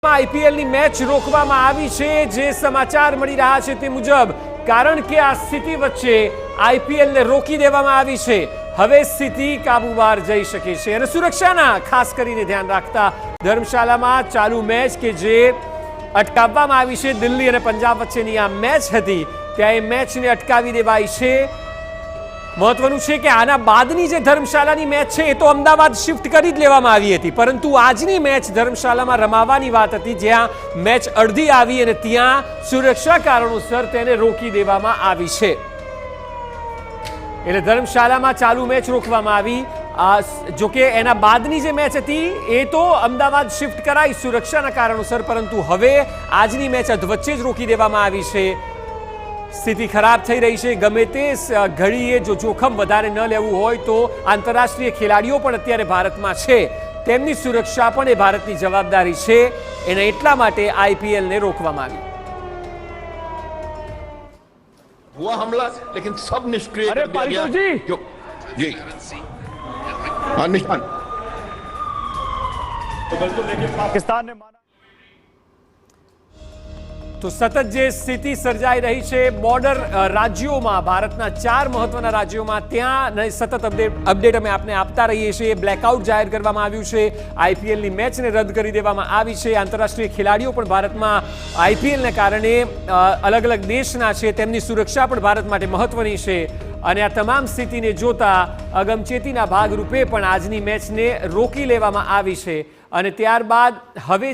આઈપીએલની મેચ રોકવામાં આવી છે જે સમાચાર મળી રહ્યા છે તે મુજબ કારણ કે આ સ્થિતિ વચ્ચે આઈપીએલને રોકી દેવામાં આવી છે। હવે સ્થિતિ કાબુ બહાર જઈ શકે છે અને સુરક્ષાના ખાસ કરીને ધ્યાન રાખતા ધર્મશાલામાં ચાલુ મેચ કે જે અટકાવવામાં આવી છે દિલ્હી અને પંજાબ વચ્ચેની આ મેચ હતી ત્યાં એ મેચને અટકાવી દેવાઈ છે। મહત્વનું છે કે આના બાદની જે ધર્મશાલાની મેચ છે એ તો અમદાવાદ શિફ્ટ કરી જ લેવામાં આવી હતી પરંતુ આજની મેચ ધર્મશાલામાં રમાવાની વાત હતી જ્યાં મેચ અડધી આવી અને ત્યાં સુરક્ષા કારણોસર તેને રોકી દેવામાં આવી છે। એટલે ધર્મશાલામાં ચાલુ મેચ રોકવામાં આવી। જો કે એના બાદની જે મેચ હતી એ તો અમદાવાદ શિફ્ટ કરાઈ સુરક્ષાના કારણોસર પરંતુ હવે આજની મેચ અધવચ્ચે જ રોકી દેવામાં આવી છે। સ્થિતિ ખરાબ થઈ રહી છે। ગમે તે ઘડીએ જો જોખમ વધારે ન લેવું હોય તો આંતરરાષ્ટ્રીય ખેલાડીઓ પણ અત્યારે ભારતમાં છે તેમની સુરક્ષા પણ એ ભારતની જવાબદારી છે એને એટલા માટે આઈપીએલને રોકવામાં આવી। हुआ हमला लेकिन सब निष्क्रिय अरे कर दिया पारिकर जी! क्यों जी हाँ निशान पाकिस्तान ने माना તો સતત જે સ્થિતિ સર્જાઈ રહી છે બોર્ડર રાજ્યોમાં ભારતના 4 મહત્વના રાજ્યોમાં ત્યાં સતત અપડેટ અમે આપને આપતા રહીએ છીએ। બ્લેકઆઉટ જાહેર કરવામાં આવ્યું છે। આઈપીએલની મેચને રદ કરી દેવામાં આવી છે। આંતરરાષ્ટ્રીય ખેલાડીઓ પણ ભારતમાં આઈપીએલને કારણે અલગ અલગ દેશના છે તેમની સુરક્ષા પણ ભારત માટે મહત્વની છે અને આ તમામ સ્થિતિને જોતા અગમચેતીના ભાગરૂપે પણ આજની મેચને રોકી લેવામાં આવી છે અને ત્યારબાદ હવે